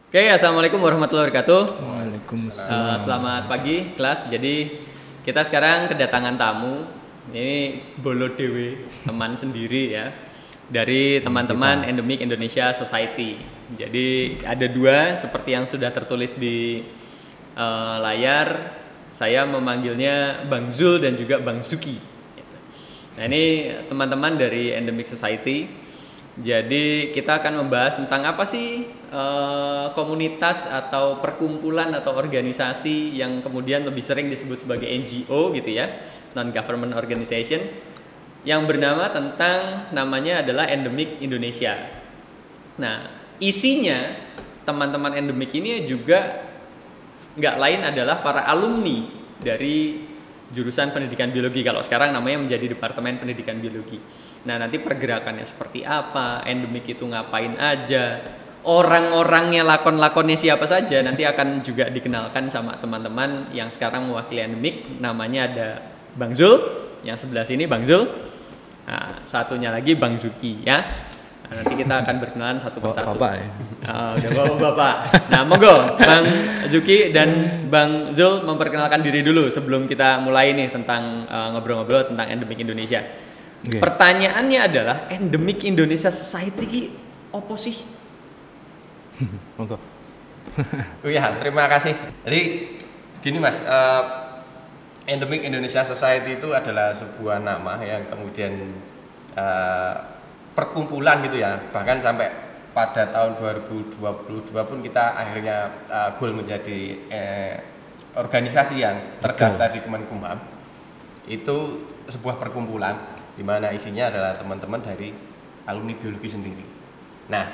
Oke, assalamualaikum warahmatullahi wabarakatuh. Waalaikumsalam. Selamat pagi kelas. Jadi kita sekarang kedatangan tamu. Ini Bolo Dewe, teman sendiri ya, dari teman-teman Endemic Indonesia Society. Jadi ada dua seperti yang sudah tertulis di layar. Saya memanggilnya Bang Zul dan juga Bang Zuki. Nah ini teman-teman dari Endemic Society. Jadi kita akan membahas tentang apa sih komunitas atau perkumpulan atau organisasi yang kemudian lebih sering disebut sebagai NGO gitu ya, non-government organization, yang bernama tentang namanya adalah Endemic Indonesia. Nah isinya teman-teman Endemic ini juga nggak lain adalah para alumni dari jurusan pendidikan biologi, kalau sekarang namanya menjadi Departemen Pendidikan Biologi. Nah nanti pergerakannya seperti apa, endemik itu ngapain aja, orang-orangnya, lakon-lakonnya siapa saja, nanti akan juga dikenalkan sama teman-teman yang sekarang mewakili endemik. Namanya ada Bang Zul, yang sebelah sini Bang Zul, nah, satunya lagi Bang Zuki ya. Nah, nanti kita akan berkenalan satu persatu. Bapak ya? Udah bapak-bapak. Nah monggo Bang Zuki dan Bang Zul memperkenalkan diri dulu sebelum kita mulai nih tentang ngobrol-ngobrol tentang endemik Indonesia. Okay. Pertanyaannya adalah Endemic Indonesia Society opo sih? Monggo. Ya, terima kasih. Jadi gini Mas, Endemic Indonesia Society itu adalah sebuah nama yang kemudian perkumpulan gitu ya. Bahkan sampai pada tahun 2022 pun kita akhirnya goal menjadi organisasi yang terdaftar di Kemenkumham. Itu sebuah perkumpulan di mana isinya adalah teman-teman dari alumni biologi sendiri. Nah,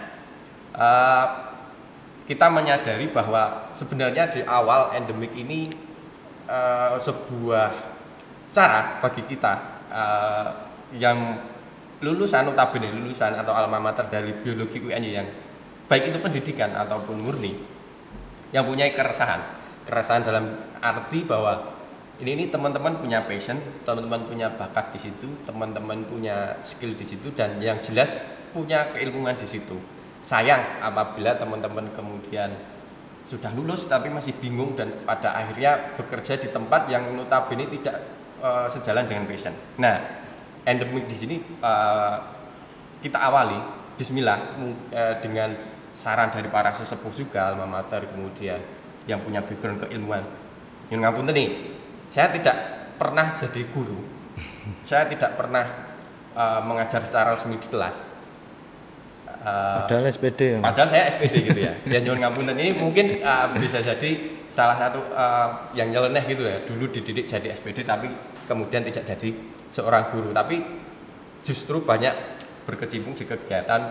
kita menyadari bahwa sebenarnya di awal endemik ini sebuah cara bagi kita yang lulusan atau alma mater dari biologi UNY yang baik itu pendidikan ataupun murni, yang punya keresahan dalam arti bahwa ini teman-teman punya passion, teman-teman punya bakat di situ, teman-teman punya skill di situ, dan yang jelas punya keilmuan di situ. Sayang apabila teman-teman kemudian sudah lulus tapi masih bingung dan pada akhirnya bekerja di tempat yang notabene tidak sejalan dengan passion. Nah, endemik di sini kita awali Bismillah dengan saran dari para sesepuh juga alma mater, kemudian yang punya background keilmuan. Yang ngapunten nih, saya tidak pernah jadi guru, saya tidak pernah mengajar secara resmi di kelas. Padahal SPD ya. Padahal saya SPD gitu ya. Ya nyuwun ngapunten ini mungkin bisa jadi salah satu yang nyeleneh gitu ya. Dulu dididik jadi SPD tapi kemudian tidak jadi seorang guru. Tapi justru banyak berkecimpung di kegiatan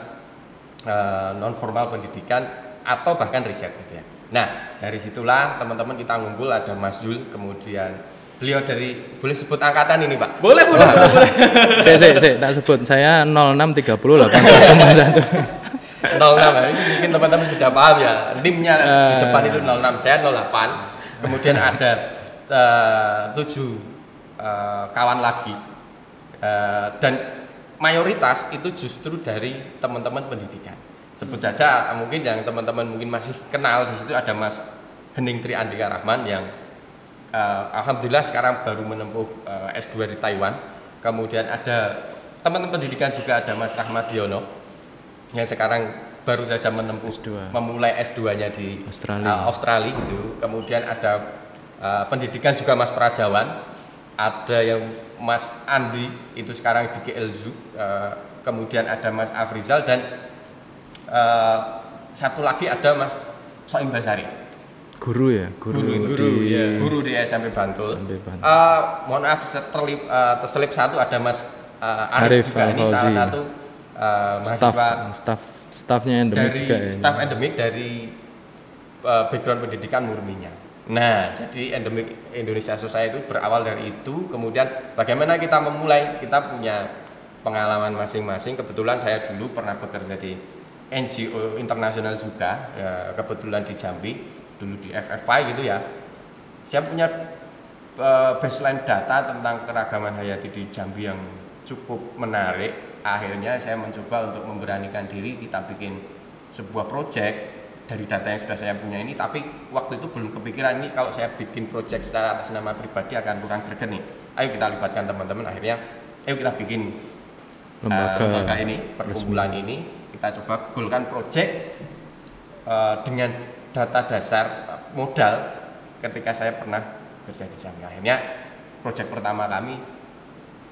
non formal pendidikan atau bahkan riset gitu ya. Nah dari situlah teman-teman kita ngumpul, ada Mas Zul, kemudian beliau dari, boleh sebut angkatan ini Pak? Boleh. Saya tak sebut, saya 0630 81 06 ya, ini mungkin teman-teman sudah paham ya, NIM-nya di depan itu 06, saya 08. Kemudian ada 7 kawan lagi, dan mayoritas itu justru dari teman-teman pendidikan. Sebut saja mungkin yang teman-teman mungkin masih kenal di situ ada Mas Hening Tri Andika Rahman yang alhamdulillah sekarang baru menempuh S2 di Taiwan. Kemudian ada teman-teman pendidikan juga, ada Mas Rahmat Diono yang sekarang baru saja menempuh S2. memulai S2-nya di Australia gitu. Kemudian ada pendidikan juga Mas Prajawan, ada yang Mas Andi itu sekarang di GLZU, kemudian ada Mas Afrizal, dan satu lagi ada Mas Soim Basari. Guru ya, Guru di SMP Bantul. Mohon maaf terselip satu, ada Mas Arif juga, ini salah satu staffnya endemik dari juga ya. Staff endemik dari background pendidikan murninya. Nah, jadi Endemic Indonesia Society itu berawal dari itu. Kemudian bagaimana kita memulai? Kita punya pengalaman masing-masing. Kebetulan saya dulu pernah bekerja di NGO internasional juga, ya, kebetulan di Jambi, dulu di FFI gitu ya. Saya punya baseline data tentang keragaman hayati di Jambi yang cukup menarik. Akhirnya saya mencoba untuk memberanikan diri, kita bikin sebuah proyek dari data yang sudah saya punya ini, tapi waktu itu belum kepikiran ini kalau saya bikin project secara atas nama pribadi akan kurang greget nih. Ayo kita libatkan teman-teman, akhirnya ayo kita bikin lembaga ini, perkumpulan ini, kita coba goalkan project dengan data dasar modal ketika saya pernah kerja di Jambi. Akhirnya project pertama kami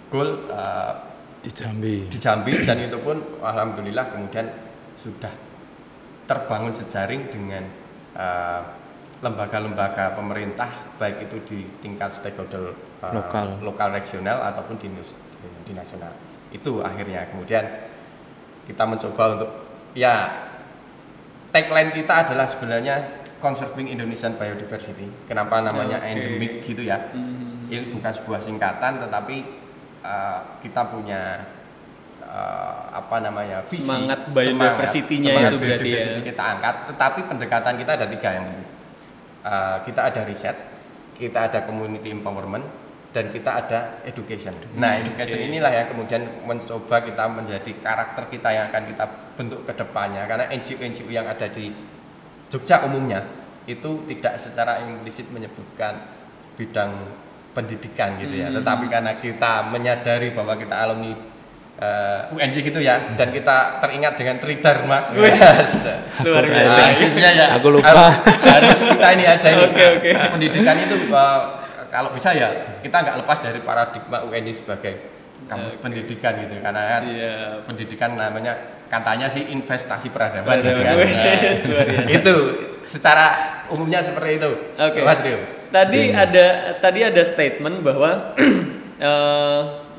goal di Jambi dan itu pun alhamdulillah kemudian sudah terbangun jejaring dengan lembaga-lembaga pemerintah baik itu di tingkat stakeholder lokal regional ataupun di nasional. Itu akhirnya kemudian kita mencoba untuk ya tagline kita adalah sebenarnya Conserving Indonesian Biodiversity. Kenapa namanya endemic gitu ya? Ini bukan sebuah singkatan tetapi kita punya visi semangat biodiversity-nya itu berarti ya. Kita angkat, tetapi pendekatan kita ada 3 yang kita ada riset, kita ada community empowerment, dan kita ada education. Nah, education inilah yang kemudian mencoba kita menjadi karakter kita yang akan kita bentuk ke depannya, karena NGO-NGO yang ada di Jogja umumnya itu tidak secara implisit menyebutkan bidang pendidikan gitu ya, tetapi karena kita menyadari bahwa kita alumni UNJ gitu ya, dan kita teringat dengan Tridharma. Luar biasa. Ya, aku lupa. Harus kita ini ada ini. Oke. Pendidikan itu kalau bisa ya kita nggak lepas dari paradigma UNJ sebagai kampus pendidikan gitu, karena pendidikan namanya katanya sih investasi peradaban gitu kan. Itu secara umumnya seperti itu. Mas Rio. Tadi ada statement bahwa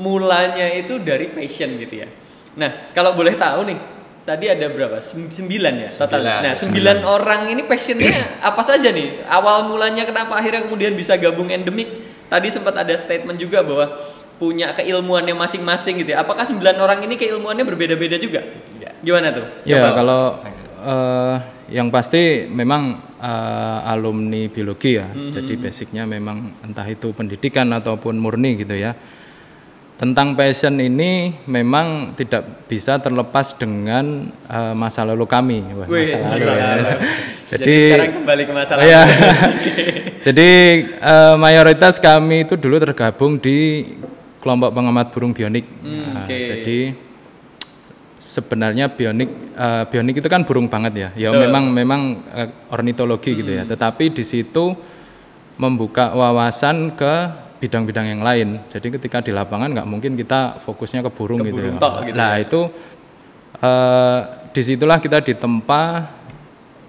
mulanya itu dari passion gitu ya. Nah, kalau boleh tahu nih, tadi ada berapa? 9 ya total. Nah, 9 orang ini passionnya apa saja nih? Awal mulanya kenapa akhirnya kemudian bisa gabung endemik? Tadi sempat ada statement juga bahwa punya keilmuannya masing-masing gitu ya. Apakah 9 orang ini keilmuannya berbeda-beda juga? Gimana tuh? Ya, kalau yang pasti memang alumni biologi ya. Jadi basicnya memang entah itu pendidikan ataupun murni gitu ya. Tentang passion ini memang tidak bisa terlepas dengan masa lalu kami. Jadi sekarang kembali ke masa lalu. Ya. Jadi mayoritas kami itu dulu tergabung di kelompok pengamat burung bionik. Jadi sebenarnya bionik itu kan burung banget ya. Ya memang ornitologi gitu ya. Tetapi di situ membuka wawasan ke bidang-bidang yang lain. Jadi ketika di lapangan nggak mungkin kita fokusnya ke burung gitu ya. Nah itu disitulah kita ditempa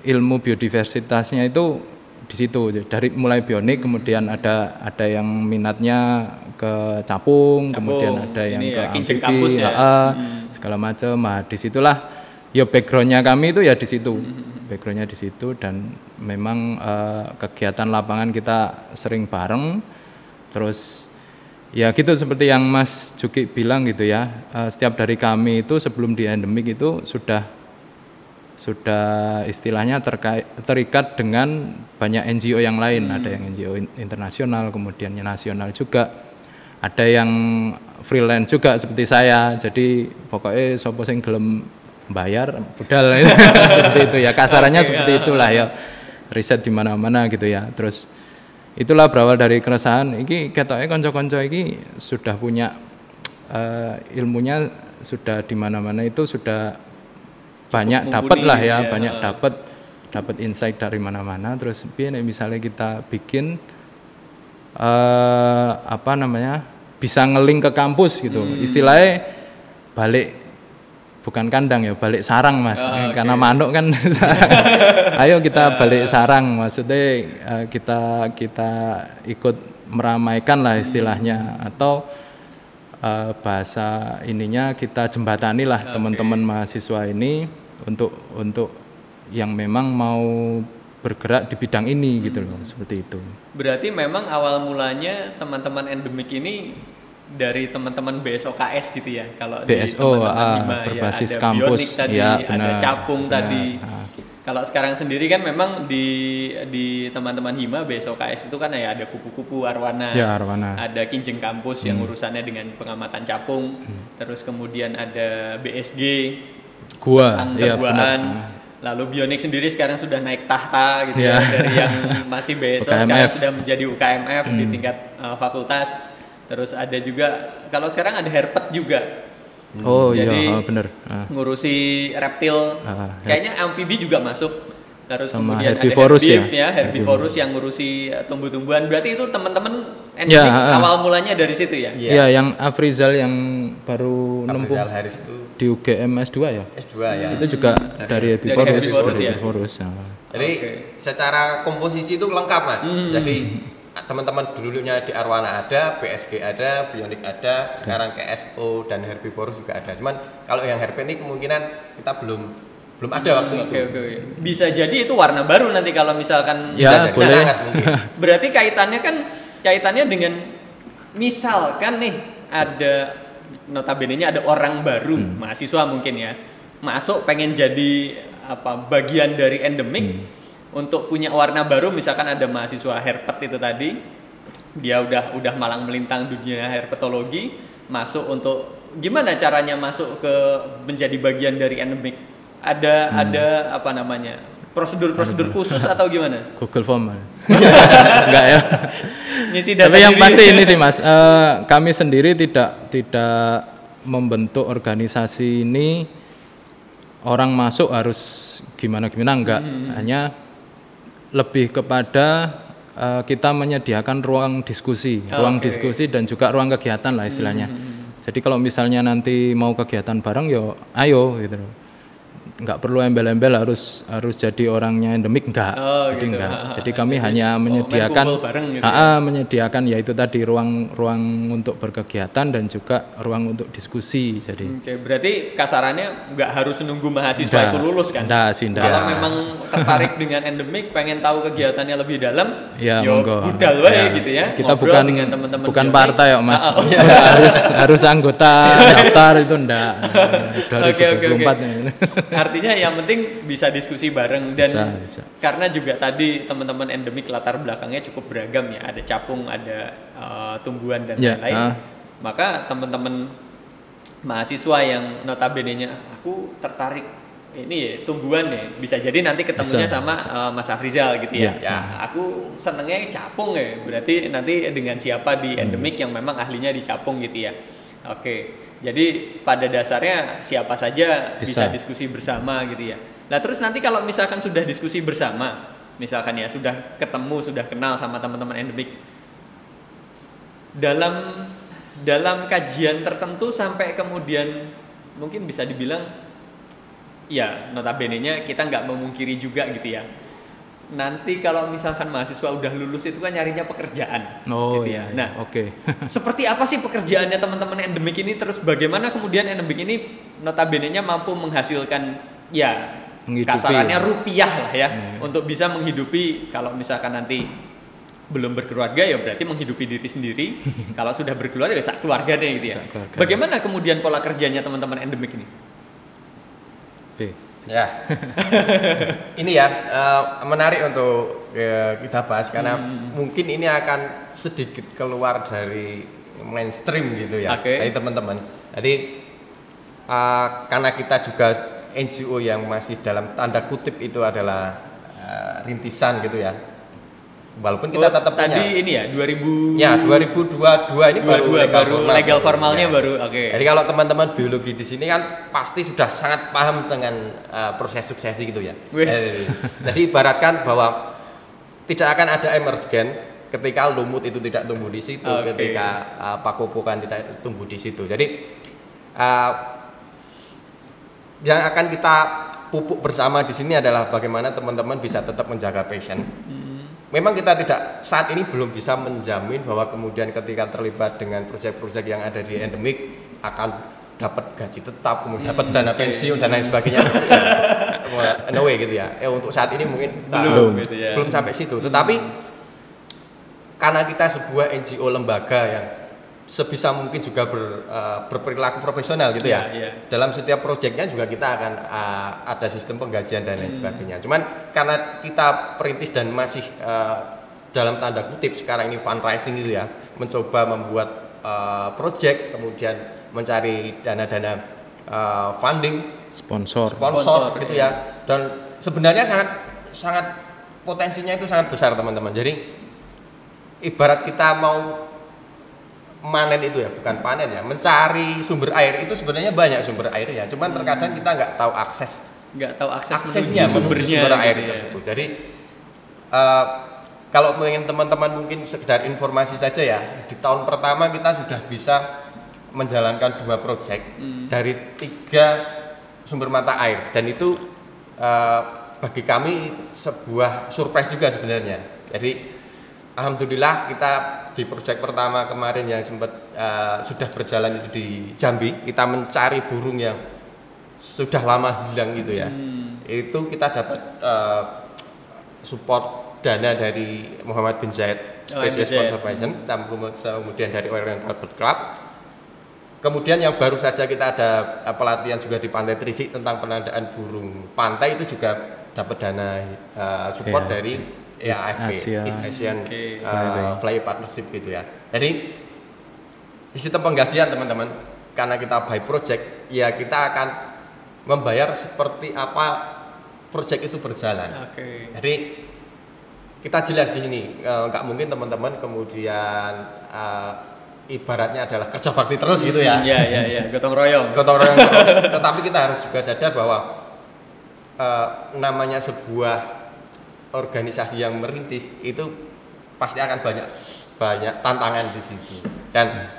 ilmu biodiversitasnya itu di situ. Dari mulai bionik, kemudian ada yang minatnya ke capung, kemudian ada yang ke amfibi, segala macam. Nah disitulah ya backgroundnya kami itu ya di situ. Backgroundnya di situ dan memang kegiatan lapangan kita sering bareng. Terus ya gitu seperti yang Mas Juki bilang gitu ya, setiap dari kami itu sebelum di endemik itu sudah istilahnya terikat dengan banyak NGO yang lain. Ada yang NGO internasional, kemudian nasional juga, ada yang freelance juga seperti saya. Jadi pokoknya sopo sing gelem bayar budal seperti itu ya, kasarannya seperti itulah ya, riset di mana-mana gitu ya. Terus itulah berawal dari keresahan iki ketoke kanca-kanca iki sudah punya ilmunya sudah di mana-mana itu sudah banyak dapat lah ya, banyak dapat insight dari mana-mana. Terus misalnya kita bikin bisa ngeling ke kampus gitu. Istilahnya balik bukan kandang ya, balik sarang Mas. Karena manuk kan sarang. Ayo kita balik sarang, maksudnya kita ikut meramaikan lah istilahnya, atau bahasa ininya kita jembatani lah teman-teman mahasiswa ini untuk yang memang mau bergerak di bidang ini gitu loh, seperti itu. Berarti memang awal mulanya teman-teman endemik ini dari teman-teman BSOKS gitu ya, kalau BSO berbasis ya, ada kampus bionik tadi, ya, ada capung benar. tadi. Kalau sekarang sendiri kan memang di teman-teman Hima BSOKS itu kan ya ada kupu-kupu arwana, ada kinjeng kampus yang urusannya dengan pengamatan capung, terus kemudian ada BSG gua, keguaan, Lalu Bionik sendiri sekarang sudah naik tahta gitu ya, Yeah. dari yang masih BSO sekarang UKMF. sudah menjadi UKMF di tingkat fakultas. Terus ada juga, kalau sekarang ada Herpet juga. Oh Jadi, iya, bener. ngurusi reptil, kayaknya amfibi juga masuk. Terus Sama kemudian herbivorous ada ya? herbiv ya, herbivorous yang ngurusi tumbuh-tumbuhan. Berarti itu teman-teman endemik Ya, awal mulanya dari situ ya? Iya, yang Afrizal yang baru nempuh Afrizal Haris itu di UGM S2 ya. S2 ya. Itu juga dari herbivorous. herbivorous ya? Herbivorous, ya. Jadi secara komposisi itu lengkap Mas. Jadi teman-teman dulunya di Arwana ada, PSG ada, Bionik ada, sekarang KSO dan Herbivorous juga ada. Cuman kalau yang Herpet ini kemungkinan kita belum ada waktu itu. Oke. Bisa jadi itu warna baru nanti kalau misalkan Ya, Bisa jadi, boleh. sangat mungkin. Berarti kaitannya dengan misalkan nih ada notabene-nya ada orang baru, mahasiswa mungkin ya, masuk pengen jadi bagian dari endemik untuk punya warna baru, misalkan ada mahasiswa herpet itu tadi, dia udah malang melintang dunia herpetologi, masuk untuk gimana caranya masuk ke menjadi bagian dari endemik? Ada apa namanya? Prosedur khusus atau gimana? Google Form. Enggak ya. Ngisi data Tapi yang diri. pasti ini sih Mas, kami sendiri tidak membentuk organisasi ini orang masuk harus gimana enggak. Hanya lebih kepada kita menyediakan ruang diskusi, diskusi dan juga ruang kegiatan lah istilahnya. Jadi kalau misalnya nanti mau kegiatan bareng yo ayo gitu loh. Nggak perlu embel-embel harus jadi orangnya endemik, enggak. Jadi gitu. enggak. Jadi kami hanya menyediakan main kumpul bareng gitu ya? menyediakan yaitu tadi ruang untuk berkegiatan dan juga ruang untuk diskusi. Jadi Oke, berarti kasarannya nggak harus nunggu mahasiswa itu lulus kan? Enggak sih, enggak. Kalau memang tertarik dengan endemik, pengen tahu kegiatannya lebih dalam, Ya, yo monggo. budal wae Ya. gitu ya. Kita Ngobrol dengan teman-teman bukan endemik. partai ya Mas. Ah, oh. harus anggota daftar itu enggak. Oke. 2024 Artinya yang penting bisa diskusi bareng dan bisa. karena juga tadi teman-teman endemik latar belakangnya cukup beragam ya, ada capung, ada tumbuhan dan Ya, lain-lain. Maka teman-teman mahasiswa yang notabene-nya aku tertarik ini ya tumbuhan ya, bisa jadi nanti ketemunya Bisa, sama Mas Afrizal gitu ya. Ya. Nah, aku senengnya capung ya, berarti nanti dengan siapa di endemik yang memang ahlinya di capung gitu ya. Oke. Jadi pada dasarnya siapa saja bisa diskusi bersama gitu ya. Nah terus nanti kalau misalkan sudah diskusi bersama, misalkan ya sudah ketemu, sudah kenal sama teman-teman endemik, dalam kajian tertentu sampai kemudian mungkin bisa dibilang ya notabene-nya kita nggak memungkiri juga gitu ya. Nanti kalau misalkan mahasiswa udah lulus itu kan nyarinya pekerjaan. Oh gitu iya. ya. Nah, Oke. seperti apa sih pekerjaannya teman-teman endemik ini? Terus bagaimana kemudian endemik ini notabene-nya mampu menghasilkan ya Menghidupi. kasarannya rupiah lah ya, untuk bisa menghidupi. Kalau misalkan nanti belum berkeluarga ya berarti menghidupi diri sendiri. Kalau sudah berkeluarga ya sak keluarga deh gitu ya. Bagaimana kemudian pola kerjanya teman-teman endemik ini? Ya, ini ya menarik untuk kita bahas karena mungkin ini akan sedikit keluar dari mainstream gitu ya, dari teman-teman. Jadi karena kita juga NGO yang masih dalam tanda kutip itu adalah rintisan gitu ya. Walaupun kita tetap tadi punya. ini ya 2000 Ya 2022 ini baru legal formalnya ya. baru. Oke. Jadi kalau teman-teman biologi di sini kan pasti sudah sangat paham dengan proses suksesi gitu ya. Jadi ibaratkan bahwa tidak akan ada emergen ketika lumut itu tidak tumbuh di situ, ketika pakopokan tidak tumbuh di situ. Jadi yang akan kita pupuk bersama di sini adalah bagaimana teman-teman bisa tetap menjaga passion. Memang kita saat ini belum bisa menjamin bahwa kemudian ketika terlibat dengan proyek-proyek yang ada di endemik akan dapat gaji tetap, kemudian dapat dana pensiun dan lain sebagainya. No way gitu ya. Untuk saat ini mungkin belum sampai situ. Tetapi karena kita sebuah NGO lembaga yang sebisa mungkin juga berperilaku profesional gitu ya. Dalam setiap proyeknya juga kita akan ada sistem penggajian dan lain sebagainya. Cuman karena kita perintis dan masih dalam tanda kutip sekarang ini fundraising gitu ya, mencoba membuat proyek, kemudian mencari dana-dana funding, sponsor gitu ya. Dan sebenarnya sangat potensinya itu sangat besar teman-teman. Jadi ibarat kita mau manen itu ya, bukan panen ya, mencari sumber air itu sebenarnya banyak sumber air ya, cuman terkadang kita nggak tahu aksesnya menuju sumber air gitu tersebut. Jadi kalau ingin teman-teman mungkin sekedar informasi saja ya, di tahun pertama kita sudah bisa menjalankan 2 proyek dari 3 sumber mata air, dan itu bagi kami sebuah surprise juga sebenarnya. Jadi alhamdulillah kita di proyek pertama kemarin yang sempat sudah berjalan itu di Jambi, kita mencari burung yang sudah lama hilang gitu ya. Itu kita dapat support dana dari Muhammad bin Zayed Species Conservation, kemudian dari Oriental Bird Club. Kemudian yang baru saja kita ada pelatihan juga di Pantai Trisik tentang penandaan burung pantai, itu juga dapat dana support dari AFP, East Asian Fly Partnership gitu ya. Jadi di sistem penggajian teman-teman, karena kita by project, ya kita akan membayar seperti apa project itu berjalan. Jadi kita jelas di sini, nggak mungkin teman-teman kemudian ibaratnya adalah kerja bakti terus gitu ya. Iya, gotong royong terus. Tetapi kita harus juga sadar bahwa namanya sebuah organisasi yang merintis itu pasti akan banyak tantangan di situ. Dan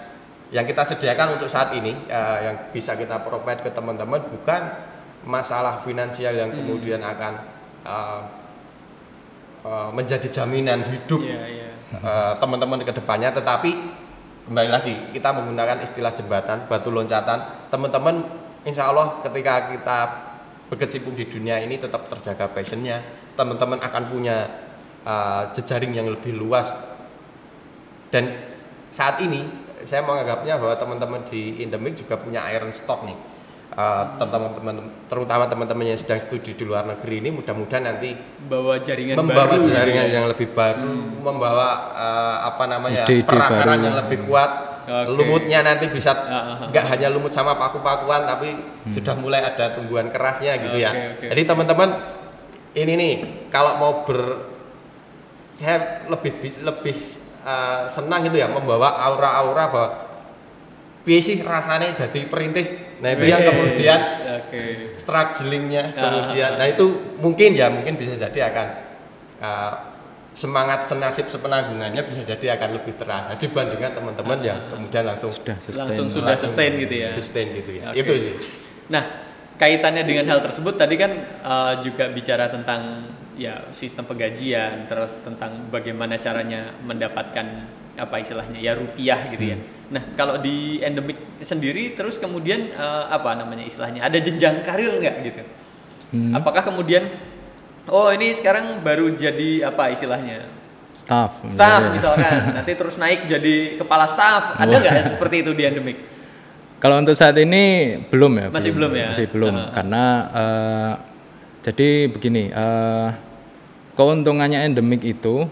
yang kita sediakan untuk saat ini yang bisa kita provide ke teman-teman bukan masalah finansial yang kemudian akan menjadi jaminan hidup teman-teman ke depannya, tetapi kembali lagi kita menggunakan istilah jembatan, batu loncatan. Teman-teman insya Allah ketika kita berkecimpung di dunia ini tetap terjaga passionnya, teman-teman akan punya jejaring yang lebih luas. Dan saat ini saya menganggapnya bahwa teman-teman di Endemic juga punya iron stock nih, terutama teman-teman yang sedang studi di luar negeri ini, mudah-mudahan nanti membawa jaringan yang lebih baru, membawa perakaran yang lebih kuat. Lumutnya nanti bisa nggak hanya lumut sama paku-pakuan, tapi sudah mulai ada tumbuhan kerasnya gitu ya. Jadi teman-teman ini nih kalau mau saya lebih senang gitu ya, membawa aura-aura bahwa piye sih rasanya jadi perintis. Nah itu yang kemudian strugglingnya kemudian, nah itu mungkin bisa jadi akan semangat senasib sepenanggungannya bisa jadi akan lebih terasa dibandingkan teman-teman yang kemudian langsung sudah sustain gitu ya. Sustain gitu ya. Itu sih. Nah, kaitannya dengan hal tersebut tadi kan juga bicara tentang ya sistem penggajian, terus tentang bagaimana caranya mendapatkan apa istilahnya ya rupiah gitu ya. Nah, kalau di Endemic sendiri terus kemudian istilahnya ada jenjang karir nggak gitu? Apakah kemudian ini sekarang baru jadi apa istilahnya? Staff misalkan, nanti terus naik jadi kepala staff, ada nggak seperti itu di Endemic? Kalau untuk saat ini belum ya. Masih belum ya? Masih belum, karena jadi begini, keuntungannya Endemic itu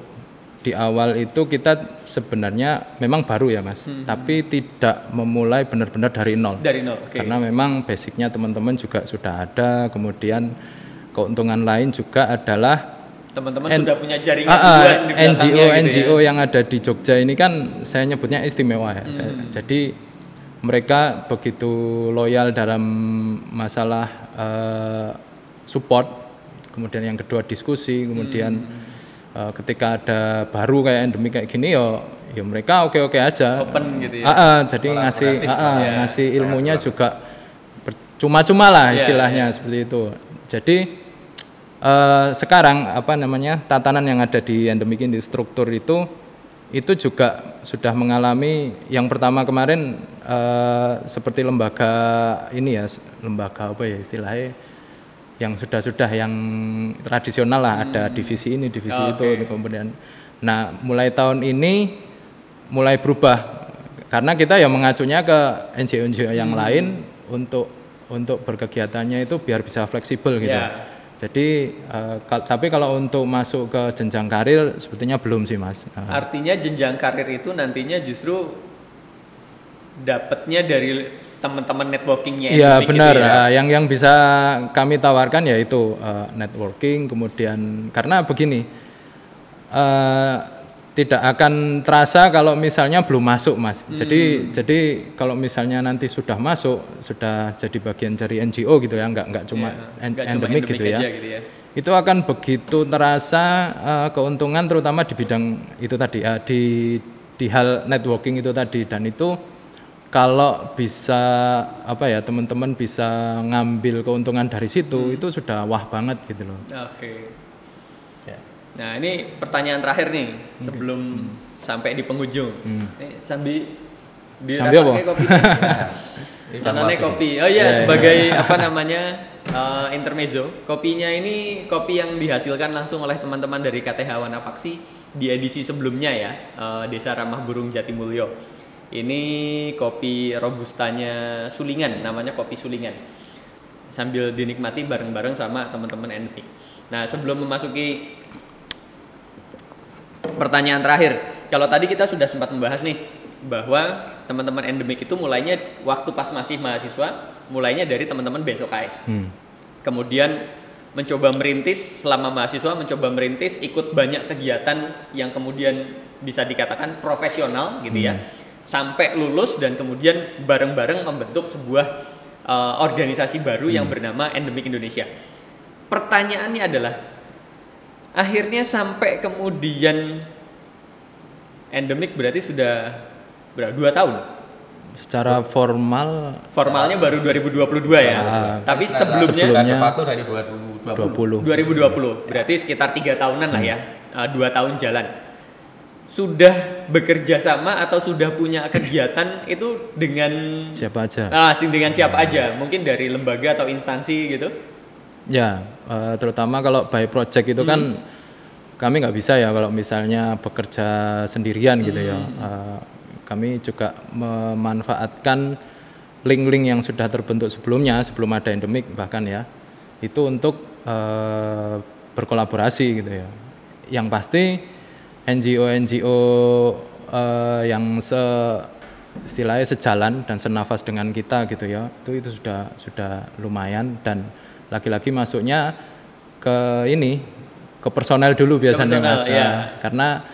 di awal itu kita sebenarnya memang baru ya Mas, tapi tidak memulai benar-benar dari nol. Karena memang basicnya teman-teman juga sudah ada, kemudian keuntungan lain juga adalah teman-teman sudah punya jaringan NGO yang ada di Jogja ini kan saya nyebutnya istimewa ya. Jadi mereka begitu loyal dalam masalah support, kemudian yang kedua diskusi, kemudian ketika ada baru kayak Endemic kayak gini ya mereka oke aja. Open gitu ya. Jadi ngasih ilmunya juga cuma-cuma lah istilahnya seperti itu. Jadi sekarang tatanan yang ada di Endemic ini, struktur itu juga sudah mengalami yang pertama kemarin seperti lembaga ini ya, lembaga apa ya istilahnya, yang sudah yang tradisional lah, ada divisi ini divisi itu kemudian. Nah mulai tahun ini mulai berubah karena kita ya mengacunya ke NGO yang lain untuk berkegiatannya itu biar bisa fleksibel gitu. Jadi tapi kalau untuk masuk ke jenjang karir sepertinya belum sih Mas. Artinya jenjang karir itu nantinya justru dapatnya dari teman-teman networkingnya Iya Endemic benar, gitu ya. yang bisa kami tawarkan yaitu networking, kemudian karena begini, tidak akan terasa kalau misalnya belum masuk Mas. Jadi kalau misalnya nanti sudah masuk, sudah jadi bagian dari NGO gitu ya, nggak cuma Nggak cuma endemic gitu ya. aja gitu ya. Itu akan begitu terasa keuntungan terutama di bidang itu tadi, di hal networking itu tadi, dan itu kalau bisa teman-teman bisa ngambil keuntungan dari situ itu sudah wah banget gitu loh. Oke. Ya. Nah, ini pertanyaan terakhir nih sebelum sampai di penghujung. Ini Sambi Sambi apa? dirasake kopi. Tanane kopi. Oh iya, sebagai apa namanya? Intermezzo. Kopinya ini kopi yang dihasilkan langsung oleh teman-teman dari KTH Wanapaksi di edisi sebelumnya ya, Desa Ramah Burung Jatimulyo. Ini kopi robustanya Sulingan, namanya kopi Sulingan. Sambil dinikmati bareng-bareng sama teman-teman Endemic. Nah, sebelum memasuki pertanyaan terakhir, kalau tadi kita sudah sempat membahas nih bahwa teman-teman Endemic itu mulainya waktu pas masih mahasiswa, mulainya dari teman-teman BSOKS. Kemudian mencoba merintis selama mahasiswa, mencoba merintis ikut banyak kegiatan yang kemudian bisa dikatakan profesional gitu ya. Sampai lulus dan kemudian bareng-bareng membentuk sebuah organisasi baru yang bernama Endemic Indonesia. Pertanyaannya adalah, akhirnya sampai kemudian Endemic berarti sudah berapa? 2 tahun? Secara Formalnya baru 2022 ya. Tapi sebelumnya Pato dari 2020. 2020. Berarti sekitar 3 tahunan lah ya. 2 tahun jalan. Sudah bekerja sama atau sudah punya kegiatan itu dengan siapa aja? Dengan siapa aja? Mungkin dari lembaga atau instansi gitu? Ya, terutama kalau by project itu kan kami nggak bisa ya kalau misalnya bekerja sendirian gitu ya. Kami juga memanfaatkan link-link yang sudah terbentuk sebelumnya, sebelum ada Endemic bahkan ya, itu untuk berkolaborasi gitu ya. Yang pasti NGO yang istilahnya sejalan dan senafas dengan kita gitu ya, itu sudah lumayan, dan lagi-lagi masuknya ke personel dulu biasanya Mas, karena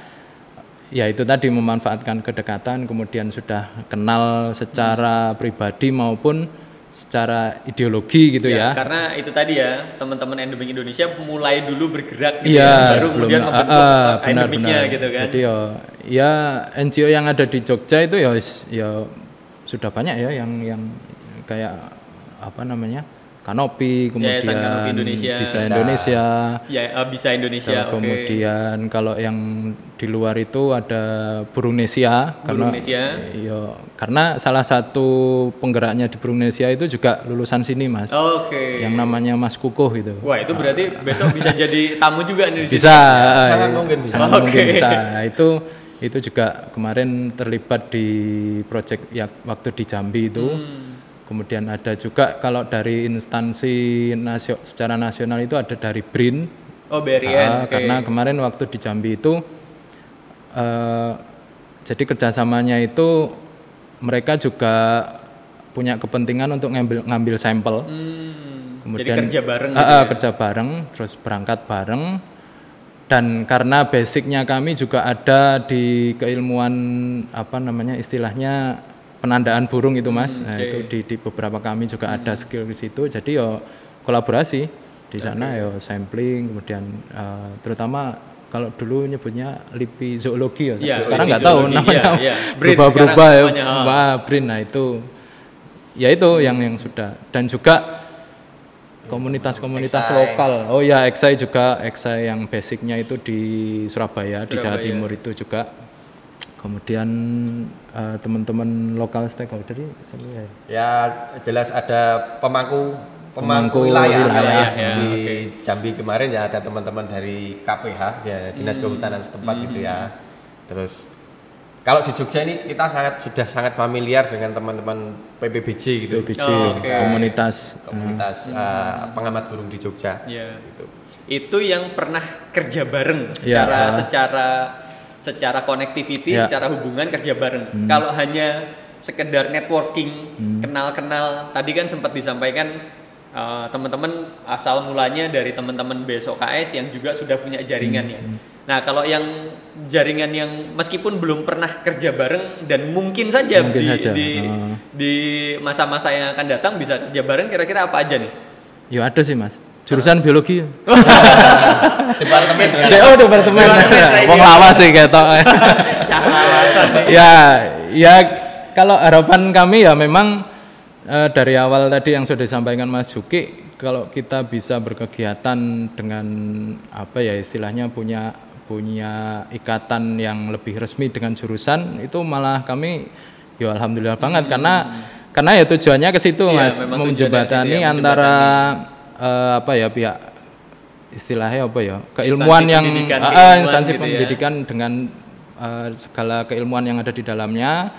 ya itu tadi memanfaatkan kedekatan, kemudian sudah kenal secara pribadi maupun secara ideologi gitu ya. Karena itu tadi ya, teman-teman Endemic Indonesia mulai dulu bergerak gitu baru kemudian membentuk Endemicnya gitu kan. Jadi ya NGO yang ada di Jogja itu ya sudah banyak ya yang kayak apa namanya, Kanopi, kemudian Bisa Indonesia, Bisa Indonesia. Kemudian kalau yang di luar itu ada Burungnesia, karena salah satu penggeraknya di Burungnesia itu juga lulusan sini Mas, yang namanya Mas Kukuh itu. Wah, itu berarti besok bisa jadi tamu juga nih di sini. Bisa, sangat mungkin bisa. Itu juga kemarin terlibat di proyek ya waktu di Jambi itu. Kemudian ada juga kalau dari instansi secara nasional itu ada dari BRIN. BRIN. Karena kemarin waktu di Jambi itu jadi kerjasamanya itu mereka juga punya kepentingan untuk ngambil sampel. Kemudian jadi kerja bareng. Kerja bareng, terus berangkat bareng. Dan karena basicnya kami juga ada di keilmuan istilahnya penandaan burung itu Mas, itu di beberapa kami juga ada skill di situ, jadi kolaborasi di sana sampling, kemudian terutama kalau dulu nyebutnya LIPI zoologi sekarang nggak tahu namanya berubah-berubah BRIN, itu yang sudah, dan juga komunitas-komunitas lokal, Eksai yang basicnya itu di Surabaya, di Jawa Timur itu juga. Kemudian teman-teman lokal stakeholder ya jelas ada pemangku wilayah di Jambi kemarin ya, ada teman-teman dari KPH ya, Dinas Kehutanan setempat gitu ya. Terus kalau di Jogja ini kita sudah sangat familiar dengan teman-teman PPBJ gitu. Komunitas pengamat burung di Jogja. Gitu. Itu yang pernah kerja bareng secara connectivity, secara hubungan kerja bareng. Kalau hanya sekedar networking, kenal-kenal. Tadi kan sempat disampaikan teman-teman asal mulanya dari teman-teman besok KS yang juga sudah punya jaringan ya. Nah, kalau yang jaringan yang meskipun belum pernah kerja bareng dan mungkin saja di masa-masa yang akan datang bisa kerja bareng, kira-kira apa aja nih? Ya ada sih Mas. Jurusan biologi. Departemen. Departemen. Wong lawas sih ketok. Ya kalau harapan kami ya memang dari awal tadi yang sudah disampaikan Mas Juki, kalau kita bisa berkegiatan dengan apa ya istilahnya punya ikatan yang lebih resmi dengan jurusan, itu malah kami ya alhamdulillah banget karena ya tujuannya ke situ Mas, menjembatani antara apa ya pihak istilahnya apa ya keilmuan instansi pendidikan dengan segala keilmuan yang ada di dalamnya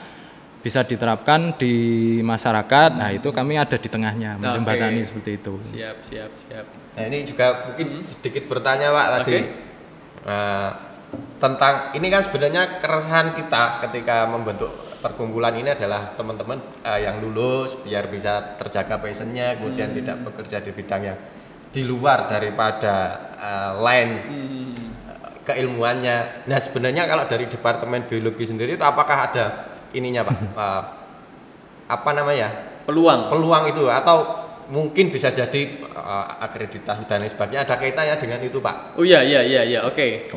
bisa diterapkan di masyarakat. Nah, itu kami ada di tengahnya menjembatani seperti itu. Siap. Nah, ini juga mungkin sedikit bertanya Pak tadi. Tentang ini kan sebenarnya keresahan kita ketika membentuk perkumpulan ini adalah teman-teman yang lulus biar bisa terjaga passionnya, kemudian tidak bekerja di bidang yang di luar daripada line keilmuannya. Nah, sebenarnya kalau dari Departemen Biologi sendiri itu apakah ada ininya Pak, apa namanya peluang itu atau mungkin bisa jadi akreditasi dan lain sebagainya ada kaitannya dengan itu Pak? Oh iya oke.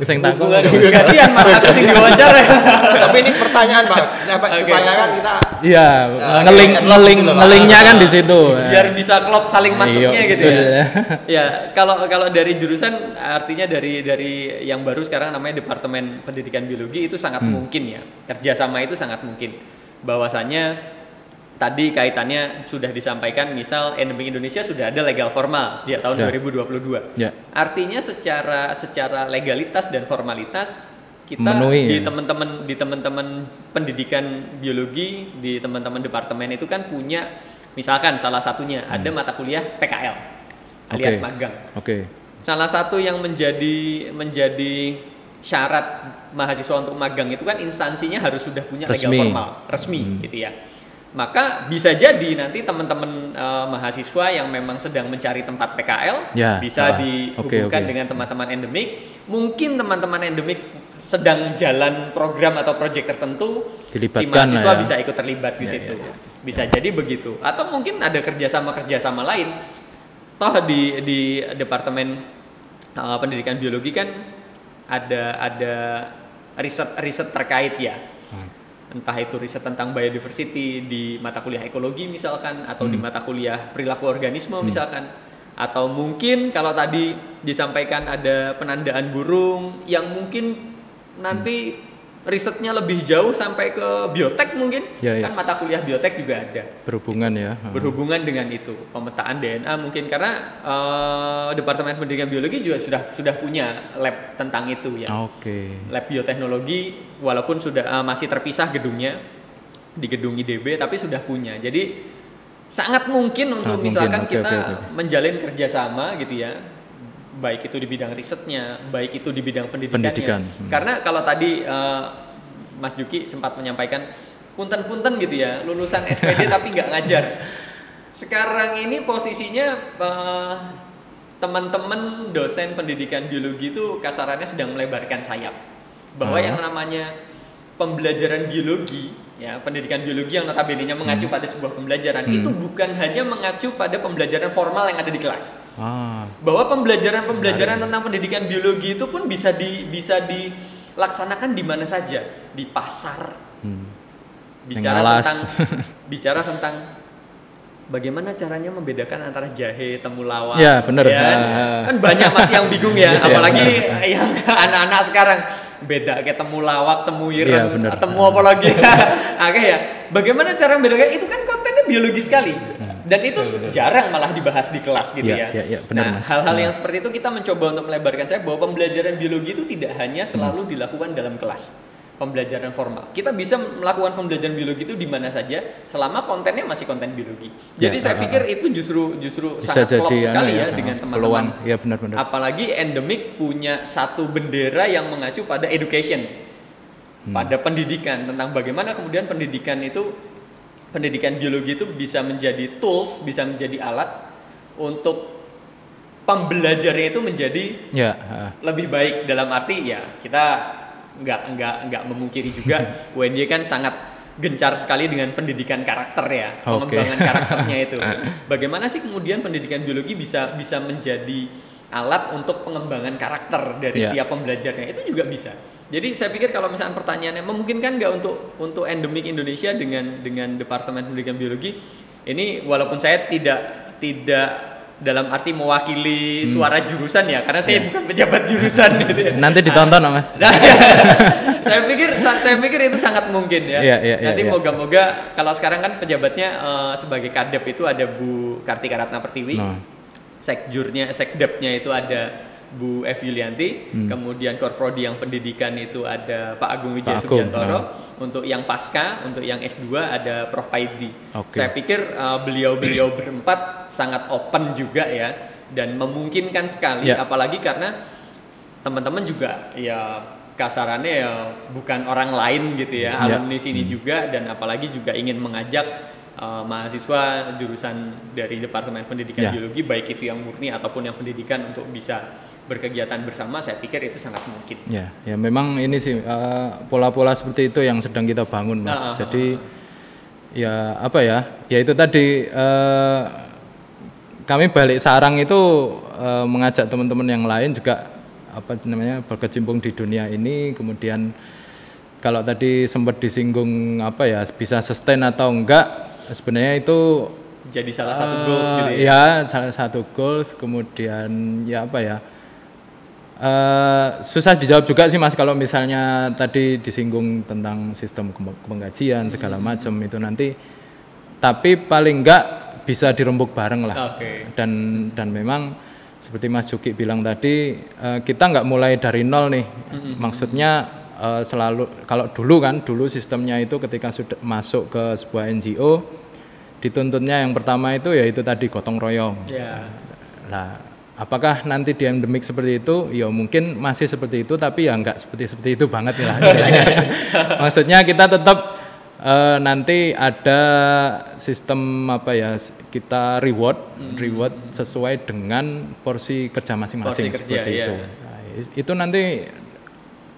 Sing takut gantian malah aku sing diwawancara. Tapi ini pertanyaan Pak, supaya kan kita ngelingnya kan di situ. Biar bisa klop saling masuknya gitu ya. Ya, kalau dari jurusan artinya dari yang baru sekarang namanya Departemen Pendidikan Biologi itu sangat mungkin ya. Kerjasama itu sangat mungkin. Bahwasanya tadi kaitannya sudah disampaikan, misal endemik Indonesia sudah ada legal formal sejak tahun 2022. Ya. Artinya secara legalitas dan formalitas kita memenuhi, di teman-teman pendidikan biologi, di teman-teman departemen itu kan punya, misalkan salah satunya ada mata kuliah PKL alias magang. Salah satu yang menjadi syarat mahasiswa untuk magang itu kan instansinya harus sudah punya legal formal resmi gitu ya. Maka bisa jadi nanti teman-teman mahasiswa yang memang sedang mencari tempat PKL bisa dihubungkan dengan teman-teman endemik. Mungkin teman-teman endemik sedang jalan program atau proyek tertentu, si mahasiswa bisa ikut terlibat di situ. Bisa jadi begitu. Atau mungkin ada kerjasama lain. Toh di Departemen Pendidikan Biologi kan ada riset terkait ya. Entah itu riset tentang biodiversity di mata kuliah ekologi misalkan, atau di mata kuliah perilaku organisme misalkan, atau mungkin kalau tadi disampaikan ada penandaan burung yang mungkin nanti risetnya lebih jauh sampai ke biotek mungkin, kan mata kuliah biotek juga ada. Berhubungan dengan itu, pemetaan DNA mungkin karena Departemen Pendidikan Biologi juga sudah punya lab tentang itu ya. Lab bioteknologi walaupun sudah masih terpisah gedungnya di gedung IDB, tapi sudah punya. Jadi sangat mungkin untuk misalkan kita menjalin kerjasama gitu ya. Baik itu di bidang risetnya, baik itu di bidang pendidikannya. Karena kalau tadi Mas Juki sempat menyampaikan punten-punten gitu ya, lulusan SPD tapi nggak ngajar. Sekarang ini posisinya teman-teman dosen pendidikan biologi itu kasarannya sedang melebarkan sayap. Bahwa yang namanya pembelajaran biologi, ya pendidikan biologi yang notabene-nya mengacu pada sebuah pembelajaran itu bukan hanya mengacu pada pembelajaran formal yang ada di kelas. Bahwa pembelajaran tentang pendidikan biologi itu pun bisa dilaksanakan di mana saja, di pasar. Bicara tentang bagaimana caranya membedakan antara jahe, temulawak. Ya, benar. Kan banyak masih yang bingung ya, apalagi yang anak-anak sekarang beda kayak temulawak, temu ireng, temu apa lagi. Ya. Bagaimana cara membedakan? Itu kan kontennya biologi sekali. Dan itu jarang malah dibahas di kelas gitu ya. Benar, hal-hal yang seperti itu kita mencoba untuk melebarkan saya bahwa pembelajaran biologi itu tidak hanya selalu dilakukan dalam kelas. Pembelajaran formal. Kita bisa melakukan pembelajaran biologi itu di mana saja selama kontennya masih konten biologi. Jadi saya pikir itu justru sangat klop sekali ya dengan teman-teman. Benar. Apalagi endemik punya satu bendera yang mengacu pada education. pada pendidikan, tentang bagaimana kemudian pendidikan biologi itu bisa menjadi tools, bisa menjadi alat untuk pembelajarnya itu menjadi lebih baik. Dalam arti ya kita nggak memungkiri juga UNY kan sangat gencar sekali dengan pendidikan karakter ya, pengembangan karakternya itu. Bagaimana sih kemudian pendidikan biologi bisa menjadi alat untuk pengembangan karakter dari setiap pembelajarnya, itu juga bisa. Jadi saya pikir kalau misalnya pertanyaannya memungkinkan nggak untuk endemik Indonesia dengan Departemen Pendidikan Biologi ini, walaupun saya tidak dalam arti mewakili suara jurusan ya, karena saya bukan pejabat jurusan gitu ya. Nanti ditonton Mas. Saya pikir itu sangat mungkin ya. Nanti moga-moga, kalau sekarang kan pejabatnya sebagai kadep itu ada Bu Kartika Ratna Pertiwi. Sekdepnya itu ada Bu F. Yulianti, kemudian Korprodi yang pendidikan itu ada Pak Agung Wijaya Subiantoro, untuk yang pasca, untuk yang S2 ada Prof. Paidi. Saya pikir beliau berempat sangat open juga ya, dan memungkinkan sekali, apalagi karena teman-teman juga ya kasarannya ya bukan orang lain gitu ya, alumni sini juga, dan apalagi juga ingin mengajak mahasiswa jurusan dari Departemen Pendidikan Biologi, baik itu yang murni ataupun yang pendidikan, untuk bisa berkegiatan bersama. Saya pikir itu sangat mungkin. Ya memang ini sih pola-pola seperti itu yang sedang kita bangun, Mas. Jadi ya apa ya itu tadi kami balik sarang itu mengajak teman-teman yang lain juga berkecimpung di dunia ini. Kemudian kalau tadi sempat disinggung bisa sustain atau enggak, sebenarnya itu jadi salah satu goals gitu ya. Ya salah satu goals. Kemudian susah dijawab juga sih Mas, kalau misalnya tadi disinggung tentang sistem penggajian segala macam itu nanti, tapi paling enggak bisa dirembuk bareng lah. Dan memang seperti Mas Juki bilang tadi, kita nggak mulai dari nol nih. Maksudnya selalu, kalau dulu sistemnya itu ketika sudah masuk ke sebuah NGO, dituntutnya yang pertama itu yaitu tadi gotong royong. Nah, apakah nanti di endemik seperti itu? Ya mungkin masih seperti itu, tapi ya nggak seperti itu banget lah. Maksudnya kita tetap nanti ada sistem kita reward sesuai dengan porsi kerja masing-masing seperti itu. Nah, itu nanti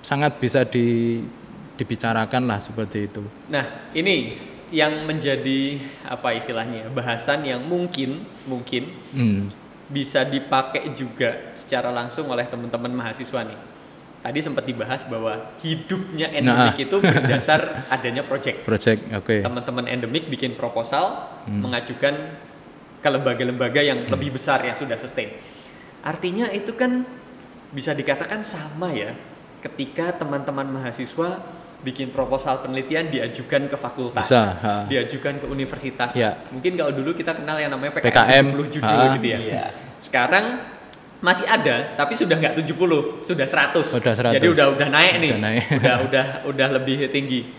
sangat bisa dibicarakan lah seperti itu. Nah, ini yang menjadi istilahnya bahasan yang mungkin bisa dipakai juga secara langsung oleh teman-teman mahasiswa nih. Tadi sempat dibahas bahwa hidupnya endemik itu berdasar adanya project. Teman-teman endemik bikin proposal, mengajukan ke lembaga-lembaga yang lebih besar yang sudah sustain. Artinya itu kan bisa dikatakan sama ya, ketika teman-teman mahasiswa bikin proposal penelitian diajukan ke fakultas, diajukan ke universitas. Mungkin kalau dulu kita kenal yang namanya PKM 70 judul gitu ya. Sekarang masih ada, tapi sudah nggak 70, sudah 100. Jadi udah naik nih. Udah lebih tinggi.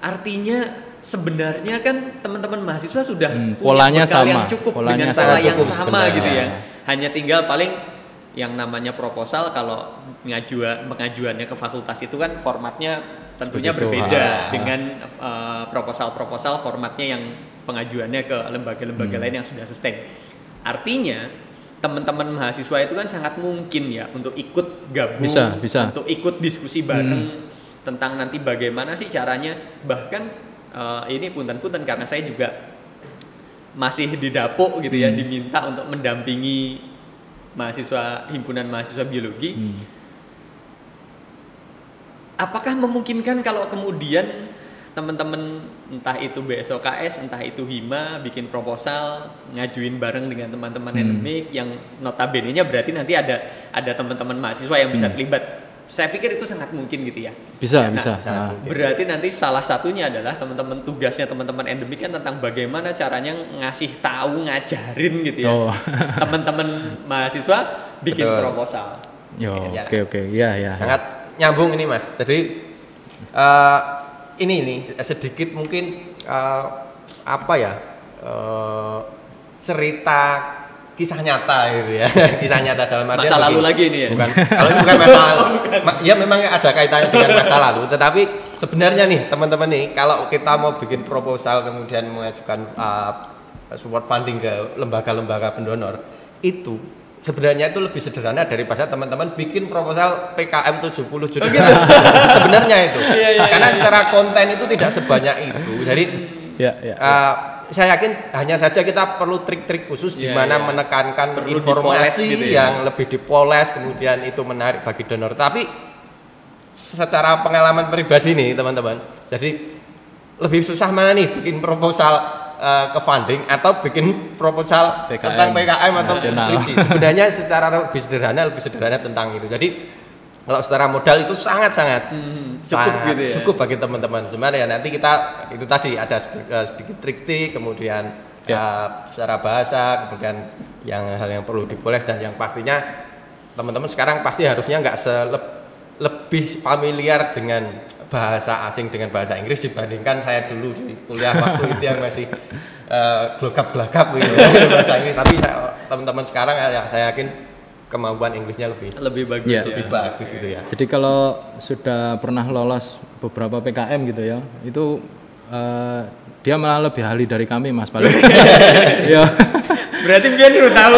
Artinya sebenarnya kan teman-teman mahasiswa sudah polanya sama, yang cukup dengan pola yang sama gitu ya. Hanya tinggal paling yang namanya proposal, kalau pengajuannya ke fakultas itu kan formatnya tentunya berbeda dengan proposal formatnya yang pengajuannya ke lembaga-lembaga lain yang sudah sustain. Artinya teman-teman mahasiswa itu kan sangat mungkin ya untuk ikut gabung, untuk ikut diskusi bareng tentang nanti bagaimana sih caranya. Bahkan ini punten-punten karena saya juga masih didapuk gitu ya, diminta untuk mendampingi himpunan mahasiswa biologi. Apakah memungkinkan kalau kemudian teman-teman entah itu BSOKS, entah itu HIMA bikin proposal, ngajuin bareng dengan teman-teman endemik yang notabene-nya berarti nanti ada teman-teman mahasiswa yang bisa terlibat. Saya pikir itu sangat mungkin gitu ya. Bisa. Berarti nanti salah satunya adalah tugasnya teman-teman endemik kan tentang bagaimana caranya ngasih tahu, ngajarin gitu ya. Teman-teman mahasiswa bikin proposal. Oke. Iya. Sangat nyambung ini Mas. Jadi ini sedikit mungkin cerita kisah nyata gitu ya. Kisah nyata dalam artian Masa lalu begini. lagi ini ya? Bukan. Kalau ini bukan masa lalu. Ya memang ada kaitannya dengan masa lalu, tetapi sebenarnya nih teman-teman nih, kalau kita mau bikin proposal kemudian mengajukan support funding ke lembaga-lembaga pendonor, itu sebenarnya itu lebih sederhana daripada teman-teman bikin proposal PKM 70 juta. gitu? Sebenarnya itu. Iya, Karena secara konten itu tidak sebanyak itu. Jadi saya yakin hanya saja kita perlu trik-trik khusus di mana menekankan Perlu informasi dipoles gitu ya. yang lebih dipoles, kemudian itu menarik bagi donor. Tapi secara pengalaman pribadi nih teman-teman, jadi lebih susah mana nih bikin proposal ke funding atau bikin proposal tentang PKM atau skripsi. Sebenarnya secara lebih sederhana tentang itu. Jadi kalau secara modal itu sangat-sangat cukup gitu ya. Cukup bagi teman-teman. Cuman ya nanti kita itu tadi ada sedikit trik-trik, kemudian secara bahasa, kemudian hal yang perlu dipoles, dan yang pastinya teman-teman sekarang pasti harusnya nggak lebih familiar dengan bahasa asing dengan bahasa Inggris dibandingkan saya dulu di kuliah waktu itu yang masih gelagap-gelagap gitu bahasa Inggris. Tapi teman-teman sekarang ya saya yakin kemampuan Inggrisnya lebih bagus ya. Lebih bagus gitu ya. Jadi kalau sudah pernah lolos beberapa PKM gitu ya, itu dia malah lebih ahli dari kami Mas paling. Ya. Berarti Bian udah tahu.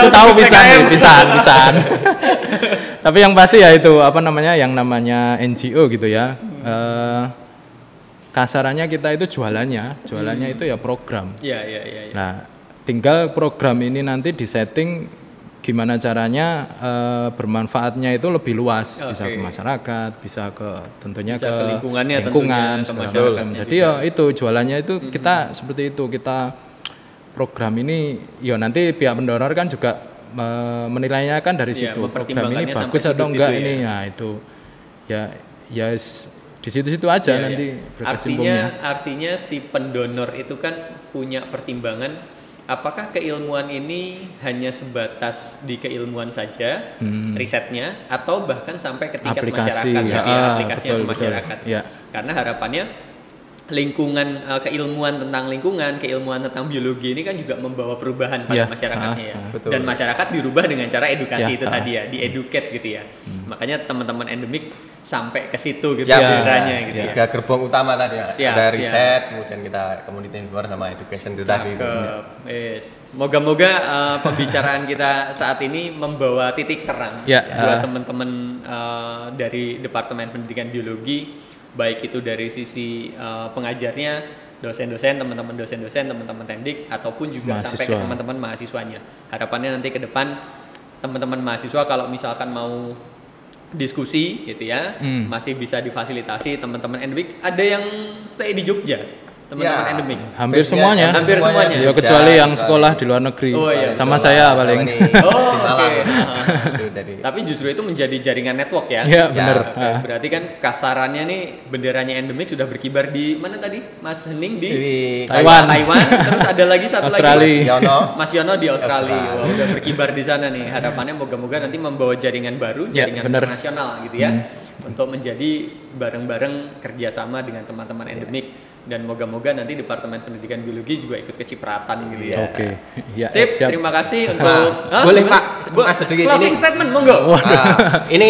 Aku tahu pisan. Tapi yang pasti ya itu yang namanya NGO gitu ya. Kasarannya kita itu jualannya itu ya program. Iya. Nah, tinggal program ini nanti disetting gimana caranya bermanfaatnya itu lebih luas, bisa ke masyarakat, bisa ke tentunya bisa ke lingkungannya, lingkungan, ke macam. Jadi ya itu jualannya itu kita seperti itu, kita program ini ya nanti pihak pendonor kan juga menilainya kan dari situ, program ini bagus atau enggak ya. Ini ya itu ya di situ-situ aja nanti berkecimpungnya. Artinya si pendonor itu kan punya pertimbangan. Apakah keilmuan ini hanya sebatas di keilmuan saja, risetnya, atau bahkan sampai ke tingkat masyarakat, aplikasinya ke masyarakat. Ya. Karena harapannya lingkungan, keilmuan tentang lingkungan, keilmuan tentang biologi ini kan juga membawa perubahan pada masyarakatnya ya. Dan masyarakat dirubah dengan cara edukasi itu tadi ya, di-educate gitu ya. Makanya teman-teman endemik sampai ke situ gitu caranya gitu ya. 3 gerbong utama tadi ya. Ada riset, kemudian kita community involvement sama education itu tadi. Moga-moga pembicaraan kita saat ini membawa titik terang buat teman-teman dari Departemen Pendidikan Biologi, baik itu dari sisi pengajarnya, dosen-dosen, teman-teman dosen-dosen, teman-teman tendik, ataupun juga sampai ke teman-teman mahasiswanya. Harapannya nanti ke depan teman-teman mahasiswa kalau misalkan mau diskusi gitu ya, masih bisa difasilitasi teman-teman endemik. Ada yang stay di Jogja, teman-teman endemik. Hampir semuanya. Ya kecuali yang sekolah di luar negeri. Sama saya paling. Tapi justru itu menjadi jaringan network ya. Iya, benar. Berarti kan kasarannya nih benderanya endemik sudah berkibar di mana tadi? Mas Hening di Taiwan. Terus ada lagi satu Australia. lagi Mas Yono di Australia. Wah, udah berkibar di sana nih. Harapannya moga-moga nanti membawa jaringan baru, jaringan internasional gitu ya. Untuk menjadi bareng-bareng kerjasama dengan teman-teman endemik, dan moga-moga nanti Departemen Pendidikan Biologi juga ikut kecipratan gitu ya. Oke. Ya, Sip, terima kasih untuk boleh Pak, sedikit closing statement monggo. Ini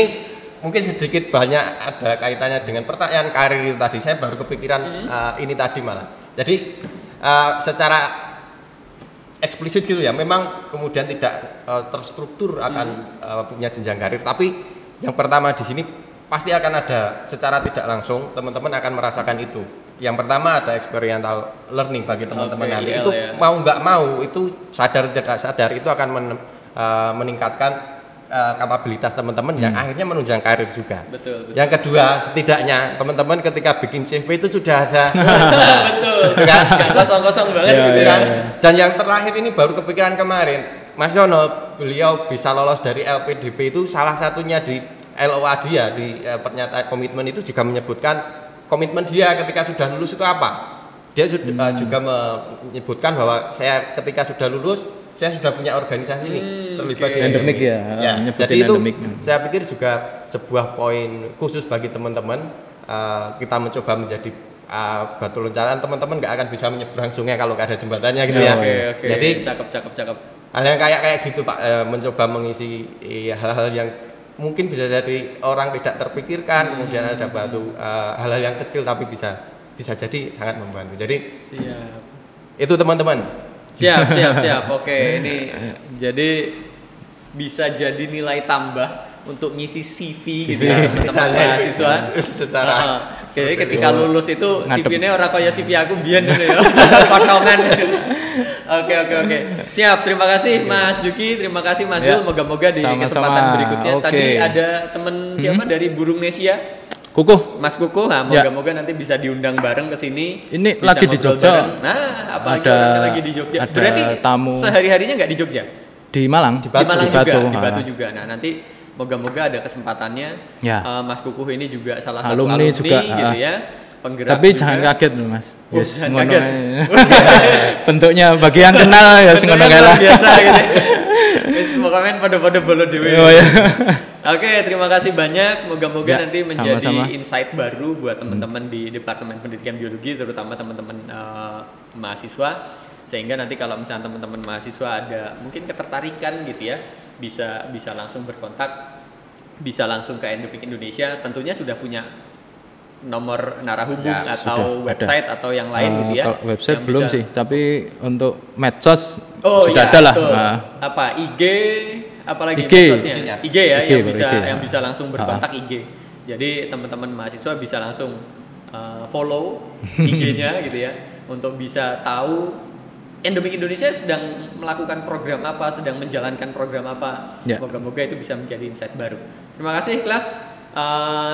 mungkin sedikit banyak ada kaitannya dengan pertanyaan karir itu tadi. Saya baru kepikiran ini tadi malah. Jadi secara eksplisit gitu ya, memang kemudian tidak terstruktur akan punya jenjang karir, tapi yang pertama di sini pasti akan ada secara tidak langsung teman-teman akan merasakan itu. Yang pertama ada experiential learning bagi teman-teman nanti. Itu mau nggak mau, itu sadar tidak sadar itu akan meningkatkan kapabilitas teman-teman yang akhirnya menunjang karir juga. Betul. Yang kedua, setidaknya teman-teman ketika bikin CV itu sudah ada nggak kosong-kosong banget gitu kan. Dan yang terakhir ini baru kepikiran kemarin, Mas Yono, beliau bisa lolos dari LPDP itu salah satunya di LOA dia di pernyataan komitmen itu juga menyebutkan komitmen dia ketika sudah lulus itu apa. Dia juga menyebutkan bahwa saya ketika sudah lulus saya sudah punya organisasi ini terlibat di endemik ya. Jadi itu saya pikir juga sebuah poin khusus bagi teman-teman. Kita mencoba menjadi batu loncatan, teman-teman nggak akan bisa menyeberang sungai kalau nggak ada jembatannya gitu ya. Jadi cakep. Hal yang kayak gitu Pak, mencoba mengisi hal-hal yang mungkin bisa jadi orang tidak terpikirkan, kemudian ada hal-hal yang kecil tapi bisa jadi sangat membantu. Jadi Siap. itu teman-teman. Siap. Oke, ini jadi bisa jadi nilai tambah untuk ngisi CV gitu ya teman mahasiswa. Secara Jadi ketika lulus itu CV-nya orang kaya CV aku biyen gitu ya. Potongan. Oke. Siap, terima kasih Mas Juki, terima kasih Mas Zul. Moga-moga di Sama-sama. kesempatan berikutnya. Oke. Tadi ada temen siapa dari Burung Nesia? Kukuh. Mas Kukuh, nah, moga-moga nanti bisa diundang bareng ke sini. Ini bisa lagi di ngobrol Jogja. bareng. Nah, apalagi orangnya lagi di Jogja. ada Berarti tamu. sehari-harinya nggak di Jogja? Di Malang. Di Malang juga, di ha. Batu juga. Nah, nanti moga-moga ada kesempatannya. Ya. Mas Kukuh ini juga salah satu Alumni alumni juga, gitu ya. Penggerak Tapi juga. jangan kaget loh Mas. Oh, Yes, jangan ngono kaget. ae. Bentuknya bagi yang kenal ya sing ngono Bentuknya kae lah. luar biasa gitu. Wis pokoknya pada bolo dhewe. Oh, ya. Oke, terima kasih banyak. Moga-moga Ya, nanti menjadi sama-sama. insight baru buat teman-teman di Departemen Pendidikan Biologi, terutama teman-teman mahasiswa. Sehingga nanti kalau misalnya teman-teman mahasiswa ada mungkin ketertarikan gitu ya, bisa langsung berkontak, bisa langsung ke Endemik Indonesia. Tentunya sudah punya nomor narahubung Ya, atau sudah website atau yang lain gitu ya. Kalau website yang belum bisa- sih, tapi untuk medsos Oh sudah iya, ada lah. betul. Nah, Apa IG, apalagi IG. medsosnya? IG ya, IG, yang bisa IG, yang ya. bisa langsung berkontak IG. Jadi teman-teman mahasiswa bisa langsung follow IG-nya gitu ya, untuk bisa tahu Endemik Indonesia sedang melakukan program apa, sedang menjalankan program apa. Ya. Moga-moga itu bisa menjadi insight baru. Terima kasih kelas.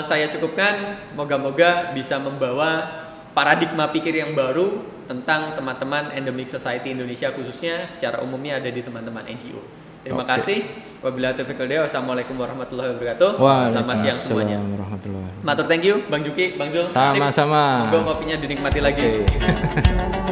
Saya cukupkan. Moga-moga bisa membawa paradigma pikir yang baru tentang teman-teman Endemic Society Indonesia, khususnya secara umumnya ada di teman-teman NGO. Terima Oke. kasih. Wabillahi taufiq wal hidayah. Wassalamualaikum warahmatullahi wabarakatuh. Selamat siang semuanya. Waalaikumsalam warahmatullahi wabarakatuh. Matur thank you Bang Juki, Bang Zul. Sama-sama. Moga kopinya dinikmati lagi. Oke.